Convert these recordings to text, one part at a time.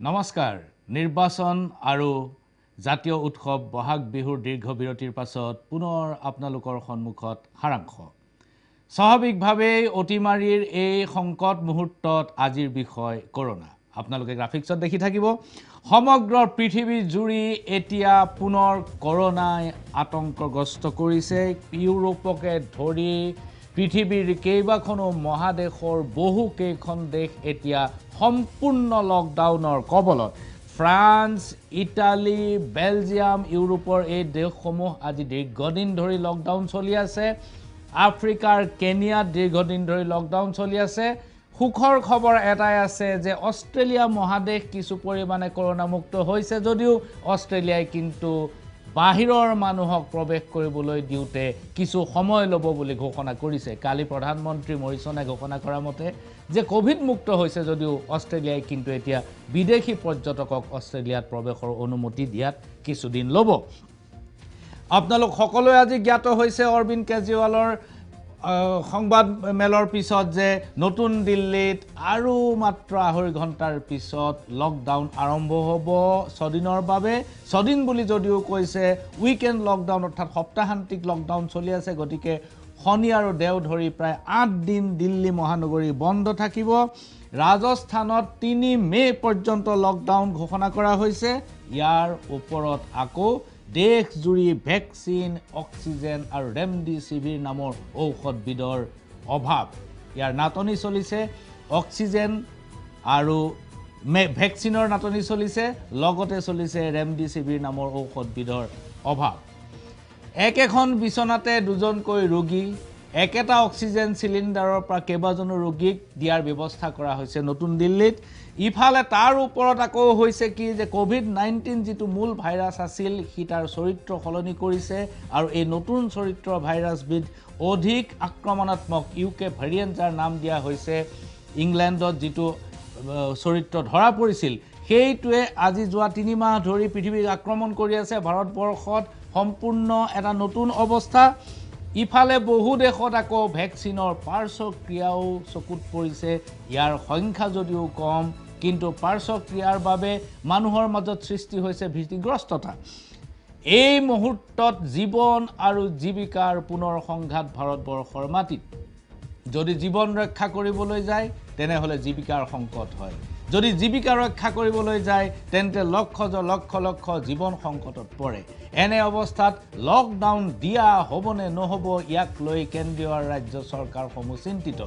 নমস্কাৰ নিৰ্বাচন আৰু জাতীয় উৎসৱ বহাগ বিহুৰ দীৰ্ঘ বিৰতিৰ পাছত পুনৰ আপোনালোকৰ সন্মুখত সাৰাংশ স্বাভাৱিকভাৱে অতিমাৰীৰ এই সংকট মুহূৰ্তত আজিৰ বিষয় কৰোনা আপোনালোকে গ্ৰাফিক্সত দেখি থাকিব সমগ্ৰ পৃথিৱী জুৰি এতিয়া পুনৰ কৰোনাই আতংকগ্ৰস্ত কৰিছে ইউৰোপকে ধৰি পৃথিৱীৰ কেইবাখনো মহাদেশৰ বহু কেইখন দেশ এতিয়া সম্পূৰ্ণ লকডাউনৰ কবলত ফ্ৰান্স ইটালী বেলজিয়াম ইউৰোপৰ এই দেশসমূহ আজি দীৰ্ঘদিন ধৰি লকডাউন চলি আছে আফ্ৰিকাৰ কেনিয়াত দীৰ্ঘদিন ধৰি লকডাউন চলি আছে সুখৰ খবৰ এটাই আছে যে অষ্ট্ৰেলিয়া মহাদেশ কিছু পৰিমাণে কৰোনা মুক্ত হৈছে যদিও অষ্ট্ৰেলিয়াই কিন্তু বাহিৰৰ মানুহক প্ৰৱেশ কৰিবলৈ দিওতে কিছু সময় ল'ব বুলি ঘোষণা কৰিছে কালি প্ৰধানমন্ত্ৰী মৰিছনে ঘোষণা কৰা মতে যে কোভিড মুক্ত হৈছে যদিও অষ্ট্ৰেলিয়াই কিন্তু এতিয়া বিদেশী পৰ্যটকক অষ্ট্ৰেলিয়াত প্ৰৱেশৰ অনুমতি দিয়াত কিছুদিন ল'ব আপোনালোক সকলোৱে আজি জ্ঞাত হৈছে অৰবিন্দ কেজৰিৱালৰ সংবাদ মেলৰ পিছত যে নতুন দিল্লীত আৰু মাত্ৰ আঢ়ৈ ঘণ্টাৰ পিছত লকডাউন আৰম্ভ হ'ব ছদিনৰ বাবে ছদিন বুলি যদিও কৈছে উইকেণ্ড লকডাউন অৰ্থাৎ সপ্তাহান্তিক লকডাউন চলি আছে গতিকে শনি আৰু দেও ধৰি প্ৰায় 8 দিন দিল্লী মহানগৰী বন্ধ থাকিব ৰাজস্থানত 3 মে পৰ্যন্ত লকডাউন ঘোষণা কৰা হৈছে ইয়াৰ ওপৰত আকৌ দেশ জুৰি ভেকচিন অক্সিজেন আৰু ৰেমডিচিভিৰ নামৰ ঔষধবিধৰ অভাৱ ইয়াৰ নাটনি চলিছে অক্সিজেন আৰু ভেকচিনৰ নাটনি চলিছে লগতে চলিছে ৰেমডিচিভিৰ নামৰ ঔষধবিধৰ অভাৱ একেখন বিছনাতে দুজনকৈ ৰোগী একেটা অক্সিজেন সিলিণ্ডাৰৰ পৰা কেইবাজনো ৰোগীক দিয়াৰ ব্যৱস্থা কৰা হৈছে নতুন দিল্লীত ইফালে তাৰ ওপৰত আকৌ হৈছে কি যে কোভিড-19 যিটো মূল ভাইৰাছ আছিল সি তাৰ চৰিত্ৰ সলনি কৰিছে আৰু এই নতুন চৰিত্ৰ ভাইৰাছবিধ অধিক আক্ৰমণাত্মক ইউকে ভেৰিয়েণ্ট যাৰ নাম দিয়া হৈছে ইংলেণ্ডত যিটো চৰিত্ৰ ধৰা পৰিছিল সেইটোৱে আজি যোৱা 3 মাহ ধৰি পৃথিৱীক আক্ৰমণ কৰি আছে ভাৰতবৰ্ষত সম্পূৰ্ণ এটা নতুন অৱস্থা ইফালে বহু দেশত আকৌ ভেকচিনৰ পাৰ্শ্বক্ৰিয়াও চকুত পৰিছে ইয়াৰ সংখ্যা যদিও কম কিন্তু পাৰ্শ্বক্ৰিয়াৰ বাবে মানুহৰ মাজত সৃষ্টি হৈছে ভীতিগ্ৰস্ততা এই মুহূৰ্তত জীৱন আৰু জীৱিকাৰ পুনৰ সংঘাত ভাৰতবৰ্ষৰ মাটিত যদি জীৱন ৰক্ষা কৰিবলৈ যায় তেনেহলে জীৱিকাৰ সংকট হয় যদি জীৱিকা ৰক্ষা কৰিবলৈ যায় তেন্তে লক্ষ লক্ষ জীৱন সংকটত পৰে এনে অৱস্থাত লকডাউন দিয়া হ'বনে নহ'ব ইয়াক লৈ কেন্দ্ৰীয় আৰু ৰাজ্য চৰকাৰসমূহ চিন্তিত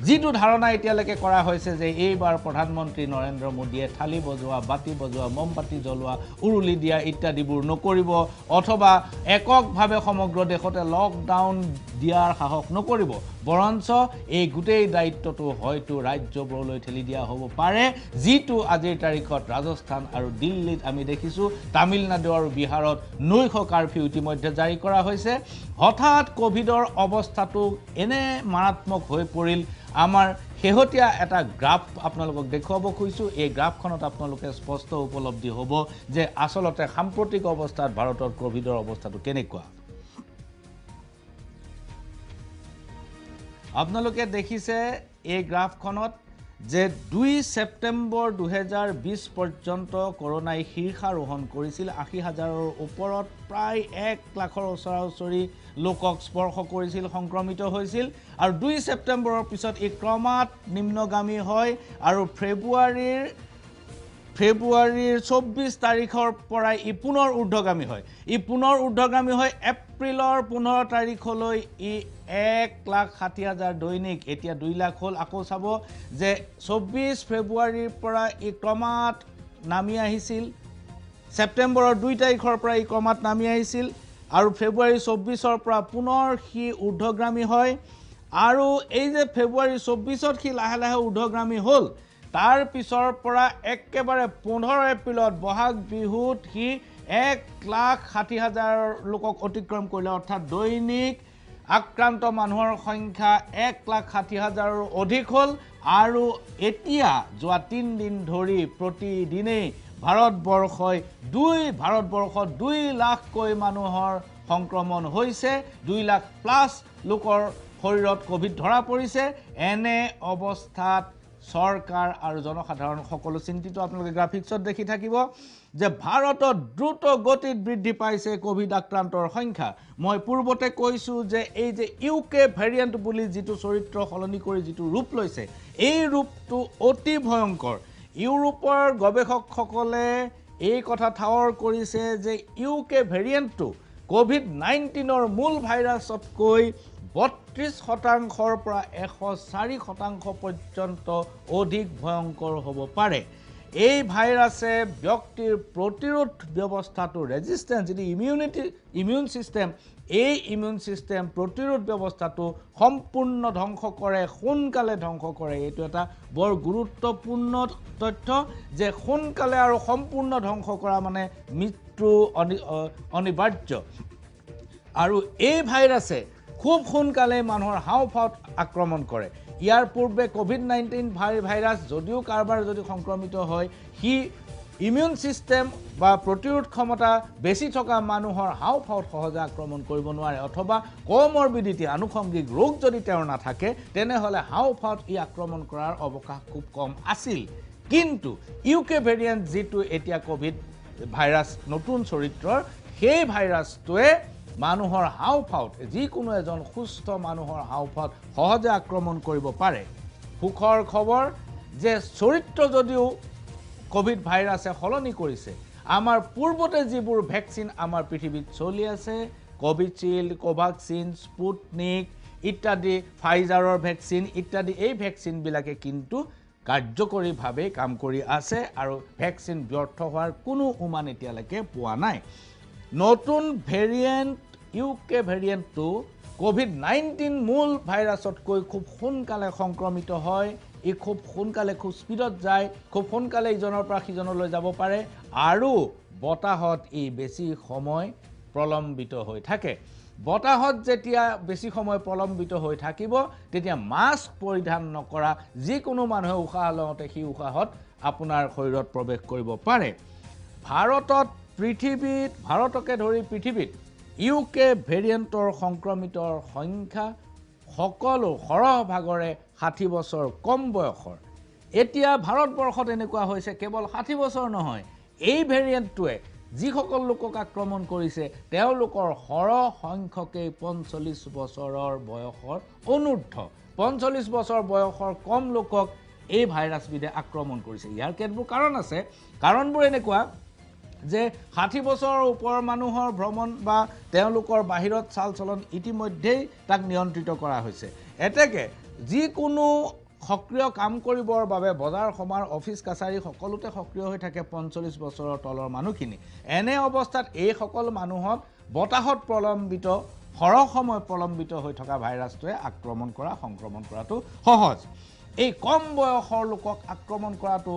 যিটো ধাৰণা এতিয়ালৈকে কৰা হৈছে যে এইবাৰ প্ৰধানমন্ত্ৰী নৰেন্দ্ৰ মোদীয়ে থালি বজোৱা বাতি বজোৱা মমবাতি জ্বলোৱা উৰুলি দিয়া ইত্যাদিবোৰ নকৰিব অথবা এককভাৱে সমগ্ৰ দেশতে লকডাউন দিয়াৰ সাহস নকৰিব বৰঞ্চ এই গোটেই দায়িত্বটো হয়তো ৰাজ্যবোৰলৈ ঠেলি দিয়া হ'ব পাৰে যিটো আজিৰ তাৰিখত ৰাজস্থান আৰু দিল্লীত আমি দেখিছোঁ তামিলনাডু আৰু বিহাৰত নৈশ কাৰফিউ ইতিমধ্যে জাৰি কৰা হৈছে হঠাৎ কোভিডৰ অৱস্থাটো এনে মাৰাত্মক হৈ পৰিল আমাৰ শেহতীয়া এটা গ্ৰাফ আপোনালোকক দেখুৱাব খুজিছোঁ এই গ্ৰাফখনত আপোনালোকে স্পষ্ট উপলব্ধি হ'ব যে আসলতে সাম্প্ৰতিক অৱস্থাত ভাৰতৰ কোভিডৰ অৱস্থাটো কেনেকুৱা আপোনালোকে দেখিছে এই গ্ৰাফখনত যে 2 সেপ্টেম্বৰ 2020 পৰ্যন্ত কৰোনাই শীৰ্ষাৰোহণ কৰিছিল 80,000ৰ ওপৰত প্ৰায় 1 লাখৰ ওচৰা-ওচৰি লোকক স্পৰ্শ কৰিছিল সংক্ৰমিত হৈছিল আৰু 2 সেপ্টেম্বৰৰ পিছত ই ক্ৰমাৎ নিম্নগামী হয় আৰু ফেব্ৰুৱাৰীৰ 24 তাৰিখৰ পৰা ই পুনৰ ঊৰ্ধ্বগামী হয় এপ্ৰিলৰ 15 তাৰিখলৈ ই 1,60,000 দৈনিক এতিয়া 2 লাখ হ'ল আকৌ চাব যে 24 ফেব্ৰুৱাৰীৰ পৰা ই ক্ৰমাৎ নামি আহিছিল সেপ্টেম্বৰৰ 2 তাৰিখৰ পৰা ই ক্ৰমাৎ নামি আহিছিল আৰু ফেব্ৰুৱাৰী 24ৰ পৰা পুনৰ সি ঊৰ্ধ্বগামী হয় আৰু এই যে ফেব্ৰুৱাৰী 24ত সি লাহে লাহে ঊৰ্ধ্বগামী হ'ল তাৰ পিছৰ পৰা একেবাৰে 15 এপ্ৰিলত বহাগ বিহুত সি 1,60,000 লোকক অতিক্ৰম কৰিলে অৰ্থাৎ দৈনিক আক্ৰান্ত মানুহৰ সংখ্যা 1,60,000ৰ অধিক হ'ল আৰু এতিয়া যোৱা 3 দিন ধৰি প্ৰতিদিনেই ভাৰতবৰ্ষত 2 লাখকৈ মানুহৰ সংক্ৰমণ হৈছে 2 লাখ প্লাস লোকৰ শৰীৰত কোভিড ধৰা পৰিছে এনে অৱস্থাত চৰকাৰ আৰু জনসাধাৰণ সকলো চিন্তিত আপোনালোকে গ্ৰাফিক্সত দেখি থাকিব যে ভাৰতত দ্ৰুত গতিত বৃদ্ধি পাইছে কোভিড আক্ৰান্তৰ সংখ্যা মই পূৰ্বতে কৈছো যে এই যে ইউকে ভেৰিয়েন্ট বুলি যিটো চৰিত্ৰ সলনি কৰি যিটো ৰূপ লৈছে এই ৰূপটো অতি ভয়ংকৰ ইউৰোপৰ গৱেষকসকলে এই কথা ঠাৱৰ কৰিছে যে ইউকে ভেৰিয়েন্টটো কোভিড-19ৰ মূল ভাইৰাছতকৈ 32% পৰা 104% পৰ্যন্ত অধিক ভয়ংকৰ হ'ব পাৰে এই ভাইৰাছে ব্যক্তিৰ প্ৰতিৰোধ ব্যৱস্থাটো ৰেজিস্ট্যান্স যিটো ইমিউন সিস্টেম এই ইমিউন সিস্টেম প্ৰতিৰোধ ব্যৱস্থাটো সম্পূৰ্ণ ধ্বংস কৰে সোনকালে ধ্বংস কৰে এইটো এটা বৰ গুৰুত্বপূৰ্ণ তথ্য যে সোনকালে আৰু সম্পূৰ্ণ ধ্বংস কৰা মানে মৃত্যু অনিবাৰ্য আৰু এই ভাইৰাছে খুব সোনকালে মানুহৰ হাওঁফাওঁত আক্ৰমণ কৰে ইয়াৰ পূৰ্বে কোভিড-19 ভাইৰাছ যদিও কাৰবাৰ যদি সংক্ৰমিত হয় হি ইমিউন সিস্টেম বা প্ৰতিৰোধ ক্ষমতা বেছি থকা মানুহৰ হাওঁফাওঁত সহজে আক্ৰমণ কৰিব নোৱাৰে অথবা কমৰবিডিটি আনুষংগিক ৰোগ যদি তেওঁৰ নাথাকে তেনেহলে হাওঁফাওঁত ই আক্ৰমণ কৰাৰ অৱকাশ খুব কম আছিল কিন্তু ইউকে ভেৰিয়েন্ট যেটো এতিয়া কোভিড ভাইৰাছ নতুন চৰিত্ৰৰ সেই ভাইৰাছটোৱে মানুহৰ হাওঁফাওঁত যিকোনো এজন সুস্থ মানুহৰ হাওঁফাওঁত সহজে আক্ৰমণ কৰিব পাৰে সুখৰ খবৰ যে চৰিত্ৰ যদিও কোভিড ভাইৰাছে সলনি কৰিছে আমাৰ পূৰ্বতে যিবোৰ ভ্যাকচিন আমাৰ পৃথিৱীত চলি আছে কোভিচিল্ড কোভাক্সিন স্পুটনিক ইত্যাদি ফাইজাৰৰ ভ্যাকচিন ইত্যাদি এই ভ্যাকচিন বিলাকে কিন্তু কাৰ্যকৰীভাৱে কাম কৰি আছে আৰু ভ্যাকচিন ব্যৰ্থ হোৱাৰ কোনো উমান এতিয়ালৈকে পোৱা নাই নতুন ভেৰিয়েন্ট ইউকে ভেৰিয়েন্টটো কোভিড-19 মূল ভাইৰাছতকৈ খুব সোনকালে সংক্ৰমিত হয় ই খুব সোনকালে খুব স্পিডত যায় খুব সোনকালে ইজনৰ পৰা সিজনলৈ যাব পাৰে আৰু বতাহত ই বেছি সময় প্ৰলম্বিত হৈ থাকে বতাহত যেতিয়া বেছি সময় প্ৰলম্বিত হৈ থাকিব তেতিয়া মাস্ক পৰিধান নকৰা যিকোনো মানুহে উশাহ লওঁতে সি উশাহত আপোনাৰ শৰীৰত প্ৰৱেশ কৰিব পাৰে ভাৰতকে ধৰি পৃথিৱীত ইউকে ভেৰিয়েন্টৰ সংক্ৰমিতৰ সংখ্যা সকলো সৰহভাগৰে 60 বছৰ কম বয়সৰ এতিয়া ভাৰতবৰ্ষত এনেকুৱা হৈছে কেৱল 60 বছৰ নহয় এই ভেৰিয়েন্টটোৱে যিসকল লোকক আক্ৰমণ কৰিছে তেওঁলোকৰ সৰহ সংখ্যকে 45 বছৰৰ বয়সৰ অনুৰ্ধ 45 বছৰ বয়সৰ কম লোকক এই ভাইৰাছবিধে আক্ৰমণ কৰিছে ইয়াৰ কেতবোৰ কাৰণ আছে কাৰণবোৰ এনেকুৱা যে 60 বছৰৰ ওপৰৰ মানুহৰ ভ্ৰমণ বা তেওঁলোকৰ বাহিৰত চালচলন ইতিমধ্যেই তাক নিয়ন্ত্ৰিত কৰা হৈছে এতেকে যিকোনো সক্ৰিয় কাম কৰিবৰ বাবে বজাৰ সমাৰ অফিস কাছাৰী সকলোতে সক্ৰিয় হৈ থাকে 45 বছৰৰ তলৰ মানুহখিনি এনে অৱস্থাত এই সকল মানুহত বতাহত প্ৰলম্বিত সৰহ সময় প্ৰলম্বিত হৈ থকা ভাইৰাছটোৱে আক্ৰমণ কৰা সংক্ৰমণ কৰাটো সহজ এই কম বয়সৰ লোকক আক্ৰমণ কৰাটো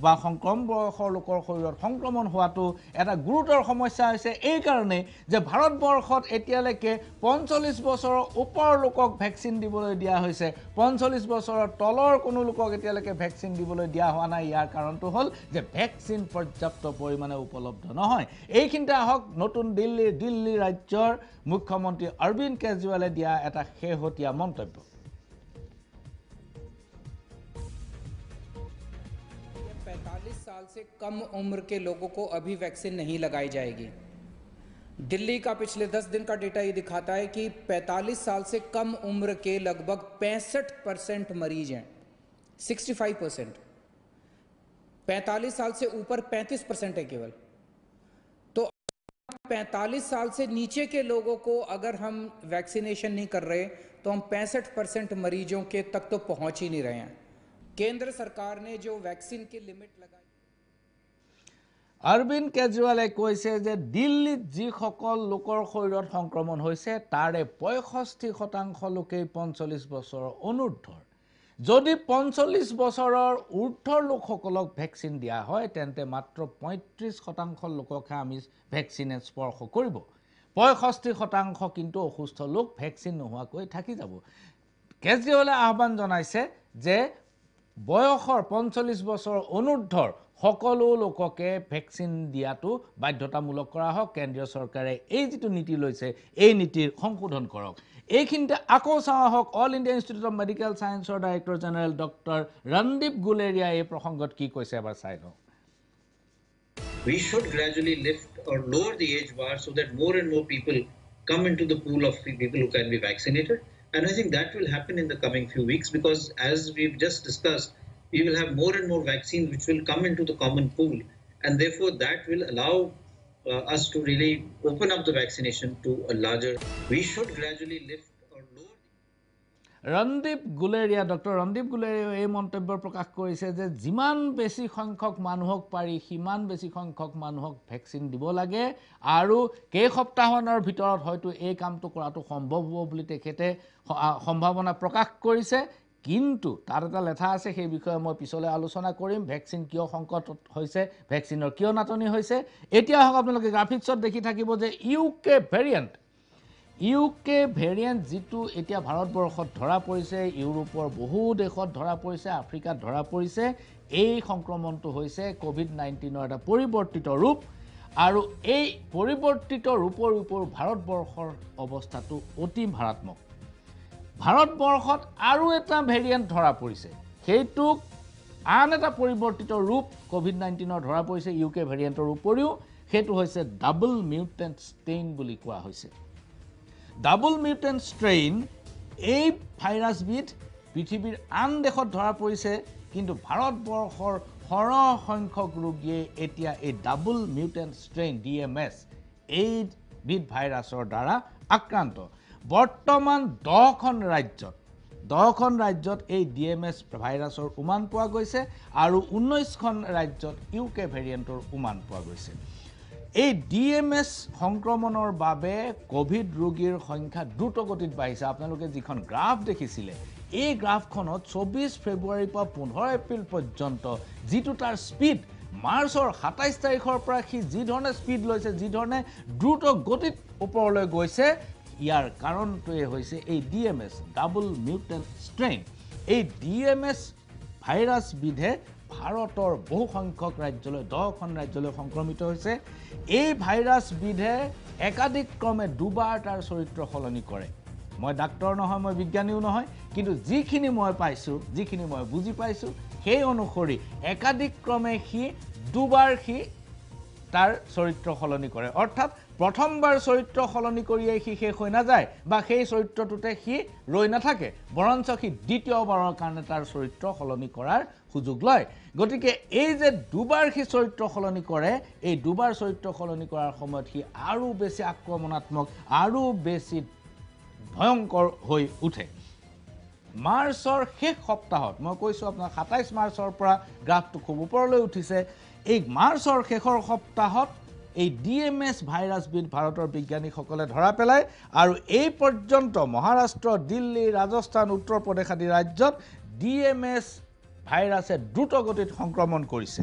বা সংক্ৰমণ বয়সৰ লোকৰ শৰীৰত সংক্ৰমণ হোৱাটো এটা গুৰুতৰ সমস্যা হৈছে এই কাৰণে যে ভাৰতবৰ্ষত এতিয়ালৈকে 45 বছৰৰ ওপৰৰ লোকক ভ্যাকচিন দিবলৈ দিয়া হৈছে 45 বছৰৰ তলৰ কোনো লোকক এতিয়ালৈকে ভ্যাকচিন দিবলৈ দিয়া হোৱা নাই ইয়াৰ কাৰণটো হ'ল যে ভ্যাকচিন পৰ্যাপ্ত পৰিমাণে উপলব্ধ নহয় এইখিনিতে আহক নতুন দিল্লী ৰাজ্যৰ মুখ্যমন্ত্ৰী অৰবিন্দ কেজৰিৱালে দিয়া এটা শেহতীয়া মন্তব্য 45 साल से कम उम्र के लोगों को अभी वैक्सीन नहीं लगाई जाएगी दिल्ली का पिछले 10 दिन का डेटा ये दिखाता है कि 45 साल से कम उम्र के लगभग 65% मरीज हैं 65% 45 साल से ऊपर 35% है केवल तो 45 साल से नीचे के लोगों को अगर हम वैक्सीनेशन नहीं कर रहे तो हम 65% मरीजों के तक तो पहुंच ही नहीं रहे हैं केंद्र सरकार ने जो वैक्सीन की लिमिट लगाई অৰবিন্দ কেজৰিৱালে কৈছে যে দিল্লীত যি সকল লোকৰ শৰীৰত সংক্ৰমণ হৈছে তাৰে 65% লোকে 45 বছৰৰ অনুৰ্ধৰ যদি 45 বছৰৰ ঊৰ্ধৰ লোকসকলক ভ্যাকচিন দিয়া হয় তেন্তে মাত্ৰ 35% লোককহে আমি ভ্যাকচিনে স্পৰ্শ কৰিব 65% কিন্তু অসুস্থ লোক ভ্যাকচিন নোহোৱাকৈ থাকি যাব কেজৰিৱালে আহ্বান জনাইছে যে বয়সৰ 45 বছৰ অনুৰ্ধৰ সকলো লোককে ভেকচিন দিয়াটো বাধ্যতামূলক কৰা হওক কেন্দ্ৰীয় চৰকাৰে এই যেটো নীতি লৈছে এই নীতিৰ সংশোধন কৰক এইখিনিতে আকৌ চাওঁ হওক all India institute of medical সায়েন্সৰ director general doctor Randeep Guleria এই প্ৰসংগত কি কৈছে এবাৰ চাই লওঁ We should gradually lift or lower the age bar so that more and more people come into the pool of people who can be vaccinated. And I think that will happen in the coming few weeks because as we've just discussed, we will have more and more vaccines which will come into the common pool. And therefore that will allow us to really open up the vaccination to a larger. We should gradually lift or lower. Randeep Guleria doctor Randeep Guleria এই মন্তব্য প্ৰকাশ কৰিছে যে যিমান বেছি সংখ্যক মানুহক পাৰি সিমান বেছি সংখ্যক মানুহক ভেকচিন দিব লাগে আৰু কেই সপ্তাহমানৰ ভিতৰত হয়তো এই কামটো কৰাটো সম্ভৱ হ'ব বুলি তেখেতে সম্ভাৱনা প্ৰকাশ কৰিছে কিন্তু তাৰ এটা লেখা আছে সেই বিষয়ে মই পিছলৈ আলোচনা কৰিম ভেকচিন কিয় সংকট হৈছে ভেকচিনৰ কিয় নাটনি হৈছে এতিয়া হওক আপোনালোকে গ্ৰাফিক্সত দেখি থাকিব যে ইউকে ভেৰিয়েণ্ট যেটো এতিয়া ভাৰতবৰ্ষত ধৰা পৰিছে ইউৰোপৰ বহু দেশত ধৰা পৰিছে আফ্ৰিকাত ধৰা পৰিছে এই সংক্ৰমণটো হৈছে কোভিড-19ৰ এটা পৰিৱৰ্তিত ৰূপ আৰু এই পৰিৱৰ্তিত ৰূপৰ ওপৰত ভাৰতবৰ্ষৰ অৱস্থাটো অতি মাৰাত্মক ভাৰতবৰ্ষত আৰু এটা ভেৰিয়েণ্ট ধৰা পৰিছে সেইটোক আন এটা পৰিৱৰ্তিত ৰূপ কোভিড-19ৰ ধৰা পৰিছে ইউকে ভেৰিয়েণ্টৰ উপৰিও সেইটো হৈছে ডাবল মিউটেন্ট ষ্ট্ৰেইন বুলি কোৱা হৈছে ডাবল মিউটেন্ট ষ্ট্ৰেইন এই ভাইৰাছবিধ পৃথিৱীৰ আন দেশত ধৰা পৰিছে কিন্তু ভাৰতবৰ্ষৰ সৰহ সংখ্যক ৰোগীয়ে এতিয়া এই ডাবল মিউটেন্ট ষ্ট্ৰেইন DMS এই বিধ ভাইৰাছৰ দ্বাৰা আক্ৰান্ত বৰ্তমান 10খন ৰাজ্যত এই DMS ভাইৰাছৰ উমান পোৱা গৈছে আৰু 19খন ৰাজ্যত ইউকে ভেৰিয়েণ্টৰ উমান পোৱা গৈছে এই DMS সংক্ৰমণৰ বাবে কোভিড ৰোগীৰ সংখ্যা দ্ৰুতগতিত বাঢ়িছে আপোনালোকে যিখন গ্ৰাফ দেখিছিলে এই গ্ৰাফখনত 24 ফেব্ৰুৱাৰীৰ পৰা 15 এপ্ৰিল পৰ্যন্ত যিটো তাৰ স্পীড মাৰ্চৰ 27 তাৰিখৰ পৰা কি যি ধৰণে স্পীড লৈছে যি ধৰণে দ্ৰুত গতিত ওপৰলৈ গৈছে ইয়াৰ কাৰণটোৱে হৈছে এই DMS ডাবল মিউটেন্ট ষ্ট্ৰেইন এই DMS ভাইৰাছ বিধে ভাৰতৰ বহু সংখ্যক ৰাজ্যলৈ 10খন ৰাজ্যলৈ সংক্ৰমিত হৈছে এই ভাইৰাছ বিধে একাধিক ক্ৰমে দুবাৰ তাৰ চৰিত্ৰ সলনি কৰে মই ডাক্তৰ নহয় মই বিজ্ঞানীও নহয় কিন্তু যিখিনি মই পাইছো যিখিনি মই বুজি পাইছো সেই অনুসৰি একাধিক ক্ৰমে সি দুবাৰ সি তাৰ চৰিত্ৰ সলনি কৰে অৰ্থাৎ প্ৰথমবাৰ চৰিত্ৰ সলনি কৰিয়ে সি শেষ হৈ নাযায় বা সেই চৰিত্ৰটোতে সি ৰৈ নাথাকে বৰঞ্চ সি দ্বিতীয়বাৰৰ কাৰণে তাৰ চৰিত্ৰ সলনি কৰাৰ সুযোগ লয় গতিকে এই যে দুবাৰ সি চৰিত্ৰ সলনি কৰে এই দুবাৰ চৰিত্ৰ সলনি কৰাৰ সময়ত সি আৰু বেছি আক্ৰমণাত্মক আৰু বেছি ভয়ংকৰ হৈ উঠে মাৰ্চৰ শেষ সপ্তাহত মই কৈছো আপোনাক 27 মাৰ্চৰ পৰা গ্ৰাফটো খুব ওপৰলৈ উঠিছে এই মাৰ্চৰ শেষৰ সপ্তাহত এই DMS ভাইৰাছবিধ ভাৰতৰ বিজ্ঞানীসকলে ধৰা পেলায় আৰু এই পৰ্যন্ত মহাৰাষ্ট্ৰ দিল্লী ৰাজস্থান উত্তৰ প্ৰদেশ আদি ৰাজ্যত DMS ভাইৰাছে দ্ৰুতগতিত সংক্ৰমণ কৰিছে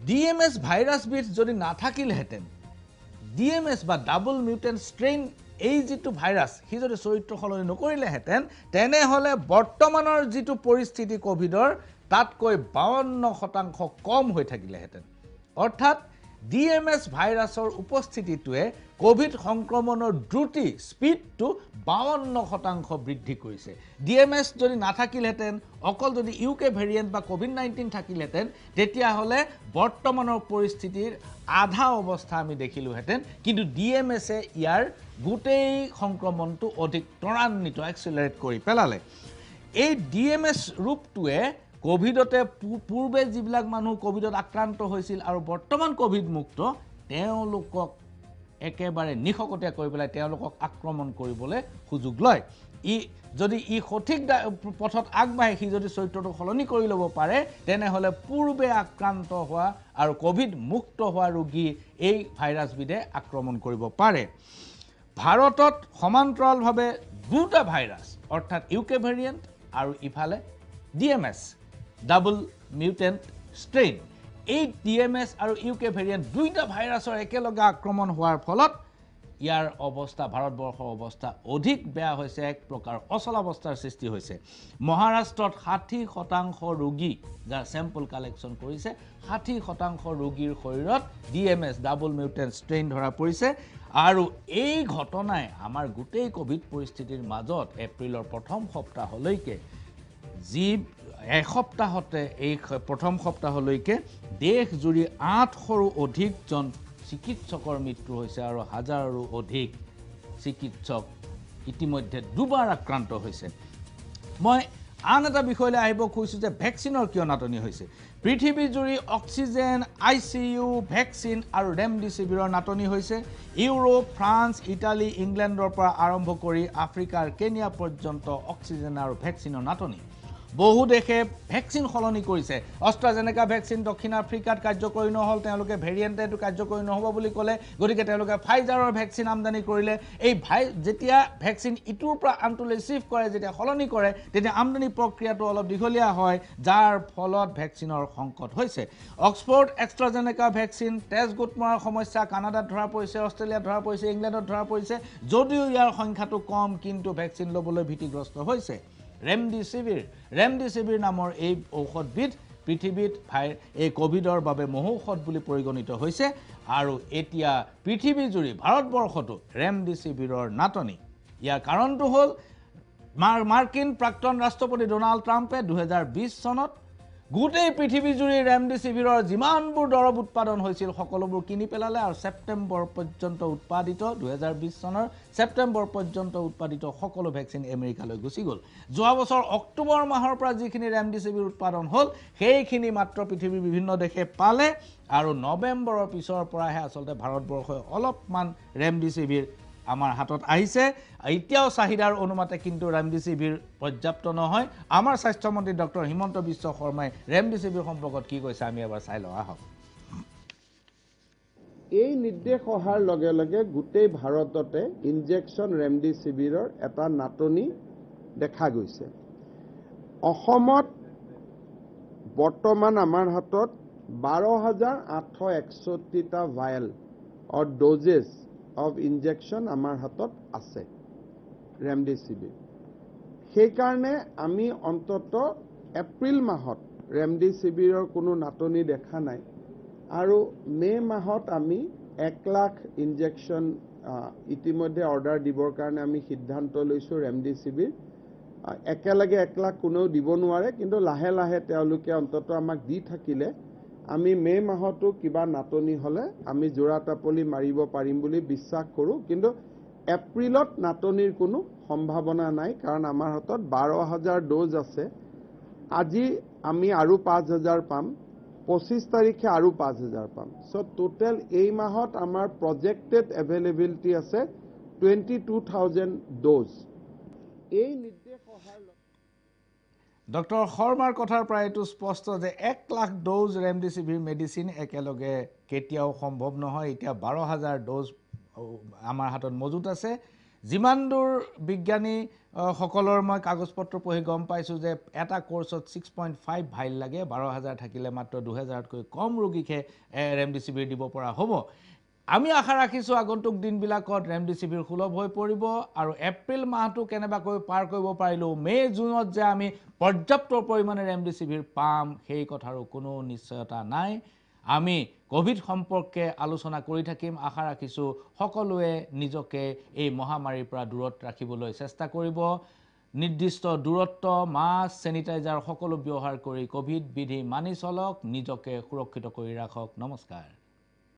DMS ভাইৰাছবিধ যদি নাথাকিলহেঁতেন DMS বা ডাবল মিউটেন্ট ষ্ট্ৰেইন এই যেটো ভাইৰাছ হি যদি চৰিত্ৰ সলনি নকৰিলেহেঁতেন তেনেহলে বৰ্তমানৰ যেটো পৰিস্থিতি কোভিডৰ তাতকৈ 52% কম হৈ থাকিলেহেঁতেন অৰ্থাৎ DMS ভাইৰাছৰ উপস্থিতিটোৱে কোভিড সংক্ৰমণৰ দ্ৰুতি স্পীডটো 52% বৃদ্ধি কৰিছে DMS যদি নাথাকিলহেঁতেন অকল যদি ইউকে ভেৰিয়েণ্ট বা কোভিড-19 থাকিলহেঁতেন তেতিয়া হলে বৰ্তমানৰ পৰিস্থিতিৰ আধা অৱস্থা আমি দেখিলোহেঁতেন কিন্তু DMS এ ইয়াৰ গোটেই সংক্ৰমণটো অধিক ত্বৰান্বিত এক্সেলাৰেট কৰি পেলালে এই DMS ৰূপটোৱে কোভিডতে পূৰ্বে যিবিলাক মানুহ কোভিডত আক্ৰান্ত হৈছিল আৰু বৰ্তমান কোভিড মুক্ত তেওঁলোকক একেবাৰে নিখকটীয়া কৰি পেলাই তেওঁলোকক আক্ৰমণ কৰিবলৈ সুযোগ লয় যদি ই সঠিক পথত আগবাঢ়ে সি যদি চৰিত্ৰটো সলনি কৰি ল'ব পাৰে তেনেহলে পূৰ্বে আক্ৰান্ত হোৱা আৰু কোভিড মুক্ত হোৱা ৰোগী এই ভাইৰাছবিধে আক্ৰমণ কৰিব পাৰে ভাৰতত সমান্তৰালভাৱে দুটা ভাইৰাছ অৰ্থাৎ ইউকে ভেৰিয়েণ্ট আৰু ইফালে DMS ডাবল মিউটেন্ট ষ্ট্ৰেইন এই DMS আৰু ইউকে ভেৰিয়েণ্ট দুইটা ভাইৰাছৰ একেলগে আক্ৰমণ হোৱাৰ ফলত ইয়াৰ অৱস্থা ভাৰতবৰ্ষৰ অৱস্থা অধিক বেয়া হৈছে এক প্ৰকাৰ অচলাৱস্থাৰ সৃষ্টি হৈছে মহাৰাষ্ট্ৰত 60% ৰোগী যাৰ স্যাম্পল কালেকশন কৰিছে 60% ৰোগীৰ শৰীৰত ডিএমএছ ডাবল মিউটেন্ট ষ্ট্ৰেইন ধৰা পৰিছে আৰু এই ঘটনাই আমাৰ গোটেই কোভিড পৰিস্থিতিৰ মাজত এপ্ৰিলৰ প্ৰথম সপ্তাহলৈকে যি এসপ্তাহতে এই প্ৰথম সপ্তাহলৈকে দেশ জুৰি 800ৰো অধিকজন চিকিৎসকৰ মৃত্যু হৈছে আৰু হাজাৰৰো অধিক চিকিৎসক ইতিমধ্যে দুবাৰ আক্ৰান্ত হৈছে মই আন এটা বিষয়লৈ আহিব খুজিছো যে ভ্যাকচিনৰ কিয় নাটনি হৈছে পৃথিৱী জুৰি অক্সিজেন আইসিইউ ভ্যাকচিন আৰু ৰেমডিচিভিৰৰ নাটনি হৈছে ইউৰোপ ফ্ৰান্স ইটালী ইংলেণ্ডৰ পৰা আৰম্ভ কৰি আফ্ৰিকাৰ কেনিয়া পৰ্যন্ত অক্সিজেন আৰু ভ্যাকচিনৰ নাটনি বহু দেশে ভ্যাকচিন সলনি কৰিছে অষ্ট্ৰাজেনেকা ভ্যাকচিন দক্ষিণ আফ্ৰিকাত কাৰ্যকৰী নহল তেওঁলোকে ভেৰিয়েণ্টে এটো কাৰ্যকৰী নহব বুলি ক'লে গতিকে তেওঁলোকে ফাইজাৰৰ ভ্যাকচিন আমদানি কৰিলে এই যেতিয়া ভ্যাকচিন ইটোৰ পৰা আনটোলৈ শিফট কৰে যেতিয়া সলনি কৰে তেতিয়া আমদানি প্ৰক্ৰিয়াটো অলপ দীঘলীয়া হয় যাৰ ফলত ভ্যাকচিনৰ সংকট হৈছে অক্সফোৰ্ড এক্সট্ৰাজেনেকা ভ্যাকচিন তেজ গোট মৰাৰ সমস্যা কানাডাত ধৰা পৰিছে অষ্ট্ৰেলিয়াত ধৰা পৰিছে ইংলেণ্ডত ধৰা পৰিছে যদিও ইয়াৰ সংখ্যাটো কম কিন্তু ভ্যাকচিন ল'বলৈ ভীতিগ্ৰস্ত হৈছে ৰেমডিচিভিৰ নামৰ এই ঔষধবিধ পৃথিৱীত এই কোভিডৰ বাবে মহৌষধ বুলি পৰিগণিত হৈছে আৰু এতিয়া পৃথিৱী জুৰি ভাৰতবৰ্ষতো ৰেমডিচিভিৰৰ নাটনি ইয়াৰ কাৰণটো হ'ল মাৰ্কিন প্ৰাক্তন ৰাষ্ট্ৰপতি ডোনাল্ড ট্ৰাম্পে 2020 চনত গোটেই পৃথিৱী জুৰি ৰেমডিচিভিৰৰ যিমানবোৰ দৰৱ উৎপাদন হৈছিল সকলোবোৰ কিনি পেলালে আৰু ছেপ্টেম্বৰ পৰ্যন্ত উৎপাদিত 2020 চনৰ ছেপ্টেম্বৰ পৰ্যন্ত উৎপাদিত সকলো ভ্যাকচিন আমেৰিকালৈ গুচি গ'ল যোৱা বছৰ অক্টোবৰ মাহৰ পৰা যিখিনি ৰেমডিচিভিৰ উৎপাদন হ'ল সেইখিনি মাত্ৰ পৃথিৱীৰ বিভিন্ন দেশে পালে আৰু নৱেম্বৰৰ পিছৰ পৰাহে আচলতে ভাৰতবৰ্ষই অলপমান ৰেমডিচিভিৰ আমাৰ হাতত আহিছে এতিয়াও চাহিদাৰ অনুমতে কিন্তু ৰেমডিচিভিৰ পৰ্যাপ্ত নহয় আমাৰ স্বাস্থ্যমন্ত্ৰী ডক্টৰ হিমন্ত বিশ্ব শৰ্মাই ৰেমডিচিভিৰ সম্পৰ্কত কি কৈছে আমি এবাৰ চাই লওঁ আহক এই নিৰ্দেশ অহাৰ লগে লগে গোটেই ভাৰততে ইনজেকচন ৰেমডিচিভিৰৰ এটা নাটনি দেখা গৈছে অসমত বৰ্তমান আমাৰ হাতত 12,861টা ভায়েল অৰ ডোজেছ of injection আমাৰ হাতত আছে ৰেমডিচিভিৰ সেইকাৰণে আমি অন্তত এপ্ৰিল মাহত ৰেমডিচিভিৰৰ কোনো নাটনি দেখা নাই আৰু মে মাহত আমি 1 লাখ ইনজেকচন ইতিমধ্যে অৰ্ডাৰ দিবৰ কাৰণে আমি সিদ্ধান্ত লৈছো ৰেমডিচিভিৰ একেলগে 1 লাখ কোনেও দিব নোৱাৰে কিন্তু লাহে লাহে তেওঁলোকে অন্তত আমাক দি থাকিলে আমি মে মাহতো কিবা নাটনি হলে আমি জোৰা টাপলি মাৰিব পাৰিম বুলি বিশ্বাস কৰো কিন্তু এপ্ৰিলত নাটনিৰ কোনো সম্ভাৱনা নাই কাৰণ আমাৰ হাতত 12,000 ডোজ আছে আজি আমি আৰু 5,000 পাম 25 তাৰিখে আৰু 5,000 পাম সো টোটাল এই মাহত আমাৰ প্ৰজেক্টেড এভেইলেবিলিটি আছে 22,000 ডোজ এই নিৰ্দেশ অহাৰ ডক্টৰ শৰ্মাৰ কথাৰ পৰা এইটো স্পষ্ট যে 1 লাখ ডোজ ৰেমডিচিভিৰ মেডিচিন একেলগে কেতিয়াও সম্ভৱ নহয় এতিয়া 12,000 ডোজ আমাৰ হাতত মজুত আছে যিমান দূৰ বিজ্ঞানী সকলৰ মই কাগজ পত্ৰ পঢ়ি গম পাইছো যে এটা কোৰ্সত 6.5 ভাইল লাগে 12,000 থাকিলে মাত্ৰ 2,000তকৈ কম ৰোগীকে ৰেমডিচিভিৰ দিব পৰা হ'ব আমি আশা ৰাখিছো আগন্তুক দিনবিলাকত ৰেমডিচিভিৰ সুলভ হৈ পৰিব আৰু এপ্ৰিল মাহটো কেনেবাকৈ পাৰ কৰিব পাৰিলো মে জুনত যে আমি পৰ্যাপ্ত পৰিমাণে ৰেমডিচিভিৰ পাম সেই কথাৰো কোনো নিশ্চয়তা নাই আমি কোভিড সম্পৰ্কে আলোচনা কৰি থাকিম আশা ৰাখিছো সকলোৱে নিজকে এই মহামাৰীৰ পৰা দূৰত ৰাখিবলৈ চেষ্টা কৰিব নিৰ্দিষ্ট দূৰত্ব মাস্ক স্যানিটাইজাৰ সকলো ব্যৱহাৰ কৰি কোভিড বিধি মানি চলক নিজকে সুৰক্ষিত কৰি ৰাখক নমস্কাৰ